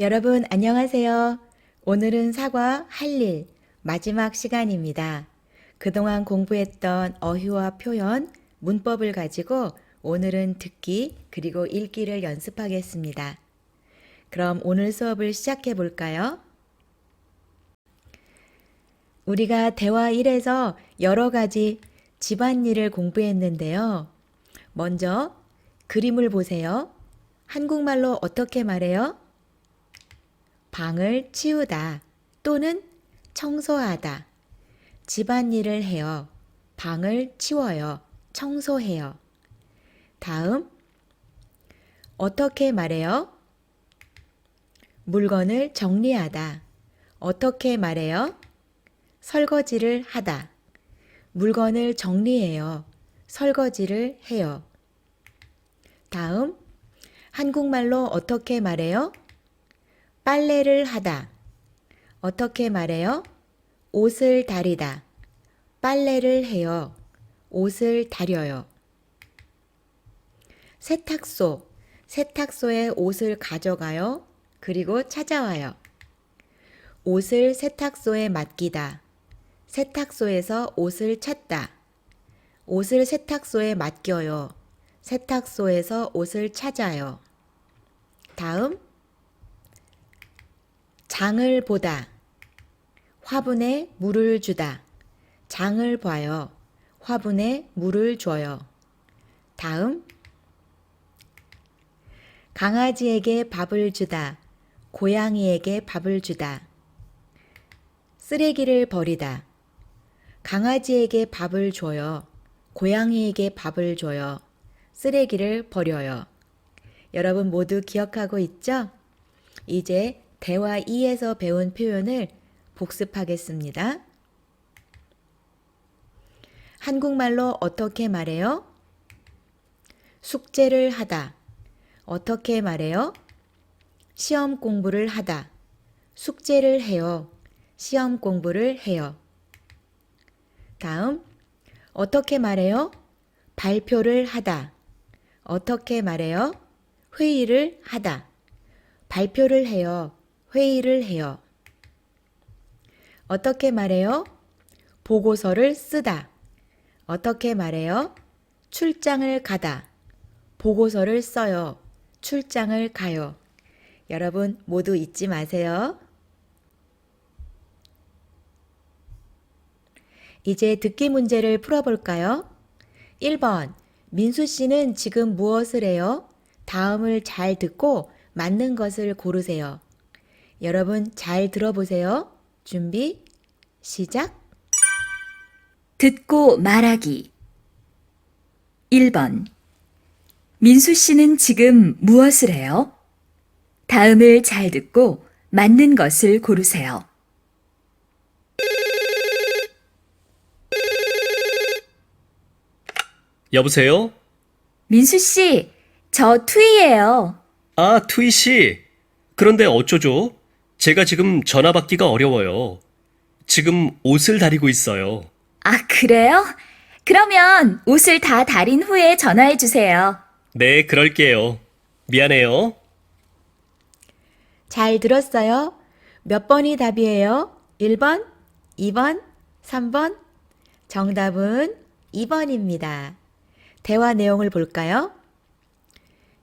여러분 안녕하세요. 오늘은 사과 할 일 마지막 시간입니다. 그동안 공부했던 어휘와 표현, 문법을 가지고 오늘은 듣기 그리고 읽기를 연습하겠습니다. 그럼 오늘 수업을 시작해 볼까요? 우리가 대화 1에서 여러 가지 집안일을 공부했는데요. 먼저 그림을 보세요. 한국말로 어떻게 말해요? 방을 치우다 또는 청소하다. 집안일을 해요. 방을 치워요. 청소해요. 다음, 어떻게 말해요? 물건을 정리하다. 어떻게 말해요? 설거지를 하다. 물건을 정리해요. 설거지를 해요. 다음, 한국말로 어떻게 말해요? 빨래를 하다. 어떻게 말해요? 옷을 다리다. 빨래를 해요. 옷을 다려요. 세탁소. 세탁소에 옷을 가져가요. 그리고 찾아와요. 옷을 세탁소에 맡기다. 세탁소에서 옷을 찾다. 옷을 세탁소에 맡겨요. 세탁소에서 옷을 찾아요. 다음, 장을 보다. 화분에 물을 주다. 장을 봐요. 화분에 물을 줘요. 다음, 강아지에게 밥을 주다. 고양이에게 밥을 주다. 쓰레기를 버리다. 강아지에게 밥을 줘요. 고양이에게 밥을 줘요. 쓰레기를 버려요. 여러분 모두 기억하고 있죠? 이제 대화 2에서 배운 표현을 복습하겠습니다. 한국말로 어떻게 말해요? 숙제를 하다. 어떻게 말해요? 시험 공부를 하다. 숙제를 해요. 시험 공부를 해요. 다음, 어떻게 말해요? 발표를 하다. 어떻게 말해요? 회의를 하다. 발표를 해요. 회의를 해요. 어떻게 말해요? 보고서를 쓰다. 어떻게 말해요? 출장을 가다. 보고서를 써요. 출장을 가요. 여러분 모두 잊지 마세요. 이제 듣기 문제를 풀어볼까요? 1번. 민수 씨는 지금 무엇을 해요? 다음을 잘 듣고 맞는 것을 고르세요. 여러분 잘 들어보세요. 준비, 시작. 듣고 말하기. 1번. 민수 씨는 지금 무엇을 해요? 다음을 잘 듣고 맞는 것을 고르세요. 여보세요? 민수 씨, 저 투이예요. 아, 투이 씨. 그런데 어쩌죠? 제가 지금 전화 받기가 어려워요. 지금 옷을 다리고 있어요. 아, 그래요? 그러면 옷을 다 다린 후에 전화해 주세요. 네, 그럴게요. 미안해요. 잘 들었어요? 몇 번이 답이에요? 1번, 2번, 3번? 정답은 2번입니다. 대화 내용을 볼까요?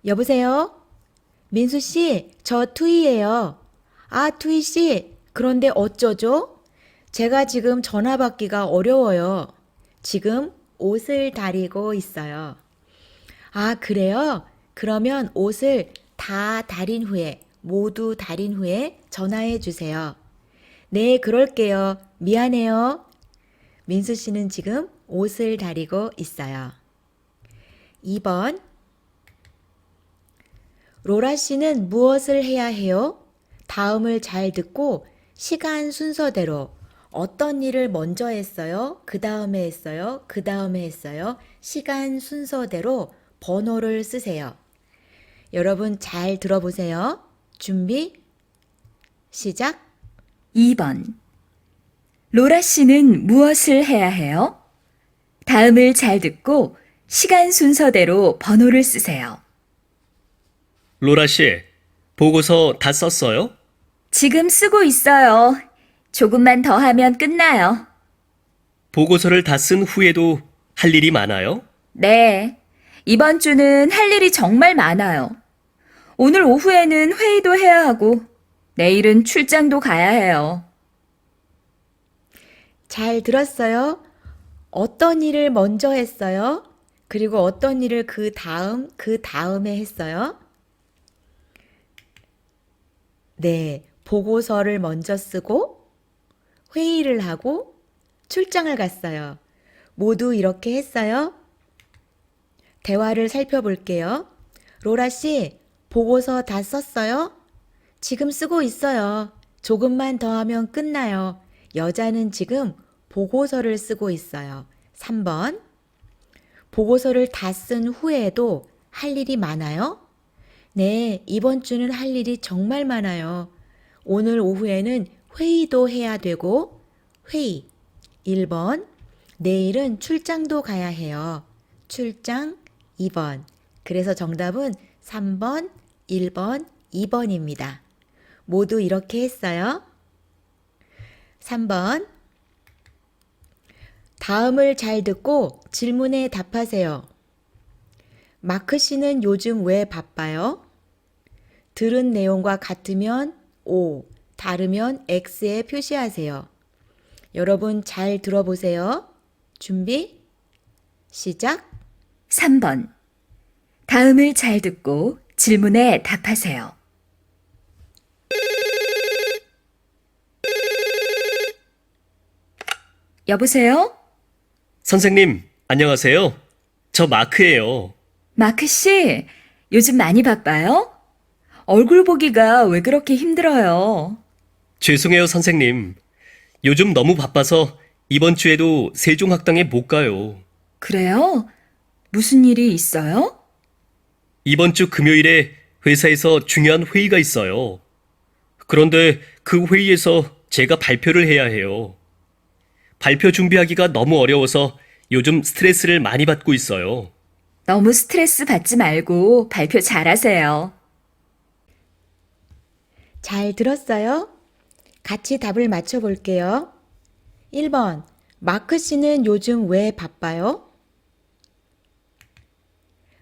여보세요? 민수 씨, 저 투이예요. 아, 투이 씨, 그런데 어쩌죠? 제가 지금 전화 받기가 어려워요. 지금 옷을 다리고 있어요. 아, 그래요? 그러면 옷을 다 다린 후에, 모두 다린 후에 전화해 주세요. 네, 그럴게요. 미안해요. 민수 씨는 지금 옷을 다리고 있어요. 2번. 로라 씨는 무엇을 해야 해요? 다음을 잘 듣고 시간 순서대로 어떤 일을 먼저 했어요? 그 다음에 했어요? 그 다음에 했어요? 시간 순서대로 번호를 쓰세요. 여러분 잘 들어보세요. 준비, 시작. 2번. 로라 씨는 무엇을 해야 해요? 다음을 잘 듣고 시간 순서대로 번호를 쓰세요. 로라 씨, 보고서 다 썼어요? 지금 쓰고 있어요. 조금만 더 하면 끝나요. 보고서를 다 쓴 후에도 할 일이 많아요? 네. 이번 주는 할 일이 정말 많아요. 오늘 오후에는 회의도 해야 하고, 내일은 출장도 가야 해요. 잘 들었어요? 어떤 일을 먼저 했어요? 그리고 어떤 일을 그 다음에 했어요? 네, 보고서를 먼저 쓰고, 회의를 하고, 출장을 갔어요. 모두 이렇게 했어요? 대화를 살펴볼게요. 로라 씨, 보고서 다 썼어요? 지금 쓰고 있어요. 조금만 더 하면 끝나요. 여자는 지금 보고서를 쓰고 있어요. 3번. 보고서를 다 쓴 후에도 할 일이 많아요? 네, 이번 주는 할 일이 정말 많아요. 오늘 오후에는 회의도 해야 되고, 회의. 1번. 내일은 출장도 가야 해요. 출장 2번. 그래서 정답은 3번, 1번, 2번입니다. 모두 이렇게 했어요. 3번. 다음을 잘 듣고 질문에 답하세요. 마크 씨는 요즘 왜 바빠요? 들은 내용과 같으면 O, 다르면 X에 표시하세요. 여러분 잘 들어보세요. 준비, 시작. 3번. 다음을 잘 듣고 질문에 답하세요. 여보세요? 선생님, 안녕하세요. 저 마크예요. 마크 씨, 요즘 많이 바빠요? 얼굴 보기가 왜 그렇게 힘들어요? 죄송해요, 선생님. 요즘 너무 바빠서 이번 주에도 세종학당에 못 가요. 그래요? 무슨 일이 있어요? 이번 주 금요일에 회사에서 중요한 회의가 있어요. 그런데 그 회의에서 제가 발표를 해야 해요. 발표 준비하기가 너무 어려워서 요즘 스트레스를 많이 받고 있어요. 너무 스트레스 받지 말고 발표 잘하세요. 잘 들었어요? 같이 답을 맞춰볼게요. 1번. 마크 씨는 요즘 왜 바빠요?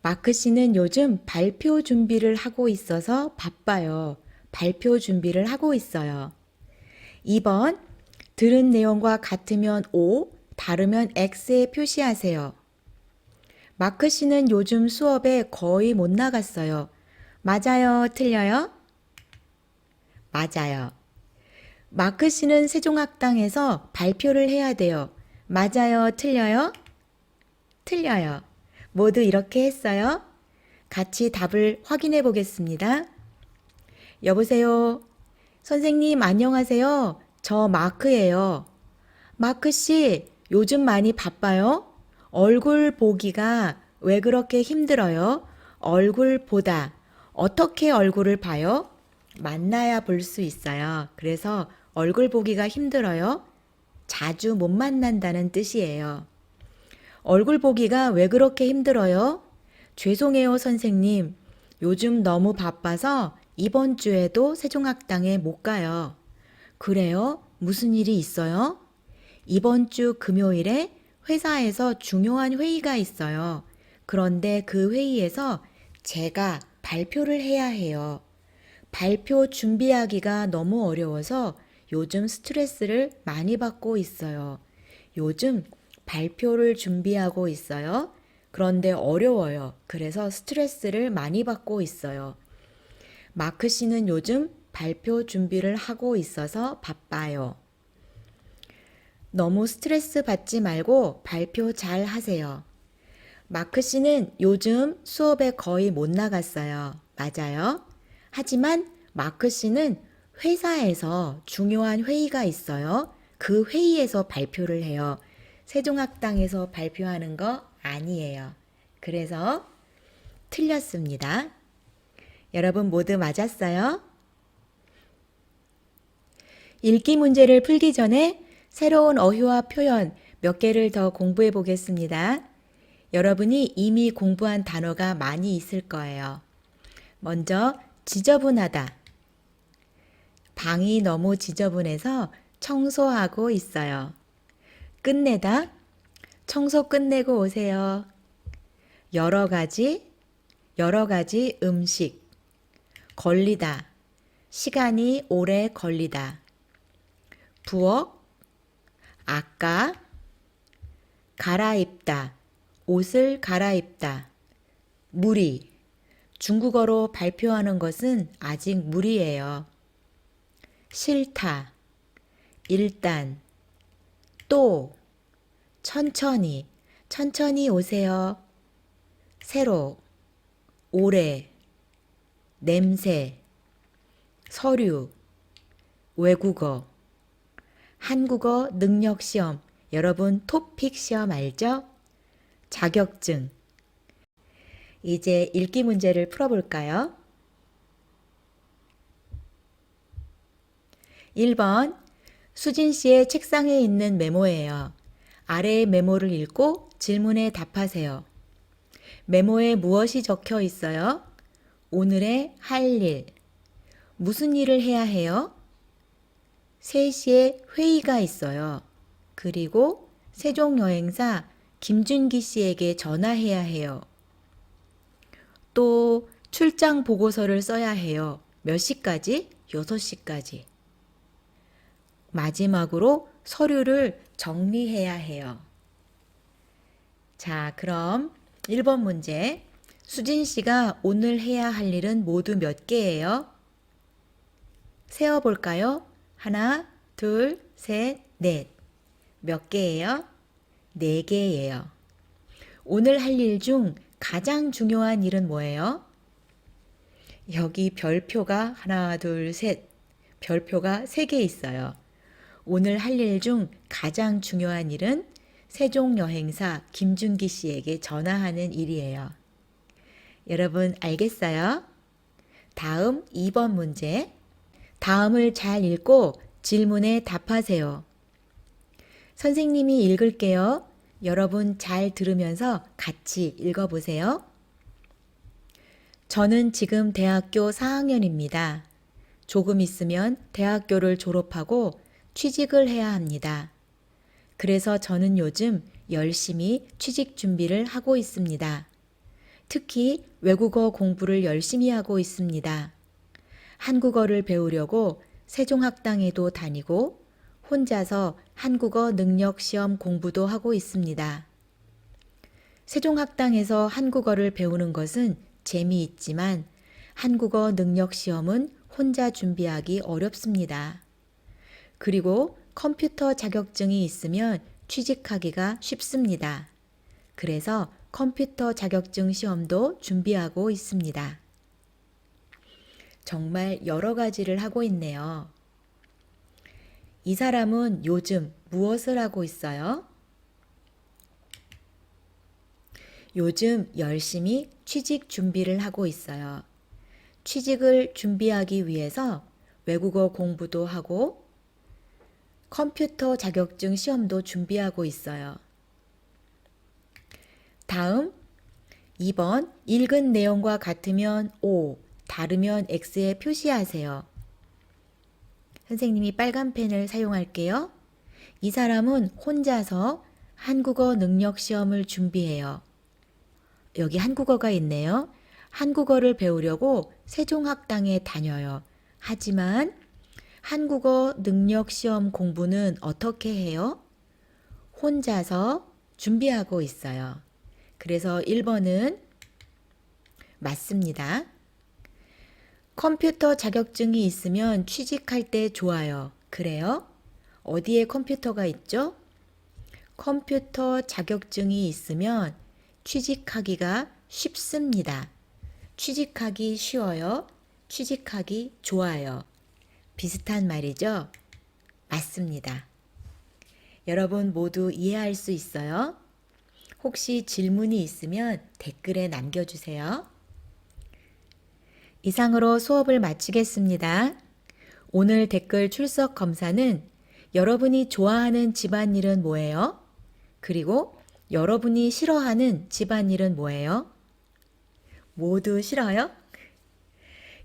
마크 씨는 요즘 발표 준비를 하고 있어서 바빠요. 발표 준비를 하고 있어요. 2번. 들은 내용과 같으면 O, 다르면 X에 표시하세요. 마크 씨는 요즘 수업에 거의 못 나갔어요. 맞아요, 틀려요? 맞아요. 마크 씨는 세종학당에서 발표를 해야 돼요. 맞아요, 틀려요? 틀려요. 모두 이렇게 했어요. 같이 답을 확인해 보겠습니다. 여보세요. 선생님, 안녕하세요. 저 마크예요. 마크 씨, 요즘 많이 바빠요? 얼굴 보기가 왜 그렇게 힘들어요? 얼굴 보다. 어떻게 얼굴을 봐요? 만나야 볼 수 있어요. 그래서 얼굴 보기가 힘들어요. 자주 못 만난다는 뜻이에요. 얼굴 보기가 왜 그렇게 힘들어요? 죄송해요, 선생님. 요즘 너무 바빠서 이번 주에도 세종학당에 못 가요. 그래요? 무슨 일이 있어요? 이번 주 금요일에 회사에서 중요한 회의가 있어요. 그런데 그 회의에서 제가 발표를 해야 해요. 발표 준비하기가 너무 어려워서 요즘 스트레스를 많이 받고 있어요. 요즘 발표를 준비하고 있어요. 그런데 어려워요. 그래서 스트레스를 많이 받고 있어요. 마크 씨는 요즘 발표 준비를 하고 있어서 바빠요. 너무 스트레스 받지 말고 발표 잘 하세요. 마크 씨는 요즘 수업에 거의 못 나갔어요. 맞아요. 하지만 마크 씨는 회사에서 중요한 회의가 있어요. 그 회의에서 발표를 해요. 세종학당에서 발표하는 거 아니에요. 그래서 틀렸습니다. 여러분 모두 맞았어요? 읽기 문제를 풀기 전에 새로운 어휘와 표현 몇 개를 더 공부해 보겠습니다. 여러분이 이미 공부한 단어가 많이 있을 거예요. 먼저 지저분하다. 방이 너무 지저분해서 청소하고 있어요. 끝내다. 청소 끝내고 오세요. 여러 가지 음식. 걸리다. 시간이 오래 걸리다. 부엌. 아까. 갈아입다. 옷을 갈아입다. 무리. 중국어로 발표하는 것은 아직 무리예요. 싫다. 일단. 또. 천천히 오세요. 새로. 오래. 냄새. 서류. 외국어. 한국어 능력 시험. 여러분 토픽 시험 알죠? 자격증. 이제 읽기 문제를 풀어볼까요? 1번. 수진 씨의 책상에 있는 메모예요. 아래의 메모를 읽고 질문에 답하세요. 메모에 무엇이 적혀 있어요? 오늘의 할 일. 무슨 일을 해야 해요? 3시에 회의가 있어요. 그리고 세종여행사 김준기 씨에게 전화해야 해요. 또 출장 보고서를 써야 해요. 몇 시까지? 6시까지. 마지막으로 서류를 정리해야 해요. 자, 그럼 1번 문제. 수진 씨가 오늘 해야 할 일은 모두 몇 개예요? 세어볼까요? 하나, 둘, 셋, 넷. 몇 개예요? 4개예요. 오늘 할 일 중 가장 중요한 일은 뭐예요? 여기 별표가 하나, 둘, 셋. 별표가 3개 있어요. 오늘 할 일 중 가장 중요한 일은 세종여행사 김준기 씨에게 전화하는 일이에요. 여러분 알겠어요? 다음 2번 문제. 다음을 잘 읽고 질문에 답하세요. 선생님이 읽을게요. 여러분 잘 들으면서 같이 읽어보세요. 저는 지금 대학교 4학년입니다. 조금 있으면 대학교를 졸업하고 취직을 해야 합니다. 그래서 저는 요즘 열심히 취직 준비를 하고 있습니다. 특히 외국어 공부를 열심히 하고 있습니다. 한국어를 배우려고 세종학당에도 다니고 혼자서 한국어 능력 시험 공부도 하고 있습니다. 세종학당에서 한국어를 배우는 것은 재미있지만 한국어 능력 시험은 혼자 준비하기 어렵습니다. 그리고 컴퓨터 자격증이 있으면 취직하기가 쉽습니다. 그래서 컴퓨터 자격증 시험도 준비하고 있습니다. 정말 여러 가지를 하고 있네요. 이 사람은 요즘 무엇을 하고 있어요? 요즘 열심히 취직 준비를 하고 있어요. 취직을 준비하기 위해서 외국어 공부도 하고 컴퓨터 자격증 시험도 준비하고 있어요. 다음 2번. 읽은 내용과 같으면 O, 다르면 X에 표시하세요. 선생님이 빨간 펜을 사용할게요. 이 사람은 혼자서 한국어 능력 시험을 준비해요. 여기 한국어가 있네요. 한국어를 배우려고 세종학당에 다녀요. 하지만 한국어 능력 시험 공부는 어떻게 해요? 혼자서 준비하고 있어요. 그래서 1번은 맞습니다. 컴퓨터 자격증이 있으면 취직할 때 좋아요. 그래요? 어디에 컴퓨터가 있죠? 컴퓨터 자격증이 있으면 취직하기가 쉽습니다. 취직하기 쉬워요. 취직하기 좋아요. 비슷한 말이죠? 맞습니다. 여러분 모두 이해할 수 있어요? 혹시 질문이 있으면 댓글에 남겨주세요. 이상으로 수업을 마치겠습니다. 오늘 댓글 출석 검사는 여러분이 좋아하는 집안일은 뭐예요? 그리고 여러분이 싫어하는 집안일은 뭐예요? 모두 싫어요?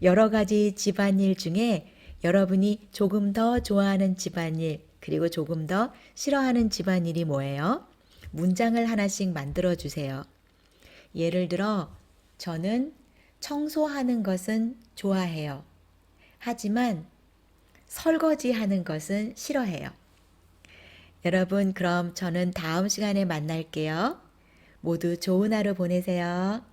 여러 가지 집안일 중에 여러분이 조금 더 좋아하는 집안일, 그리고 조금 더 싫어하는 집안일이 뭐예요? 문장을 하나씩 만들어 주세요. 예를 들어, 저는 청소하는 것은 좋아해요. 하지만 설거지 하는 것은 싫어해요. 여러분, 그럼 저는 다음 시간에 만날게요. 모두 좋은 하루 보내세요.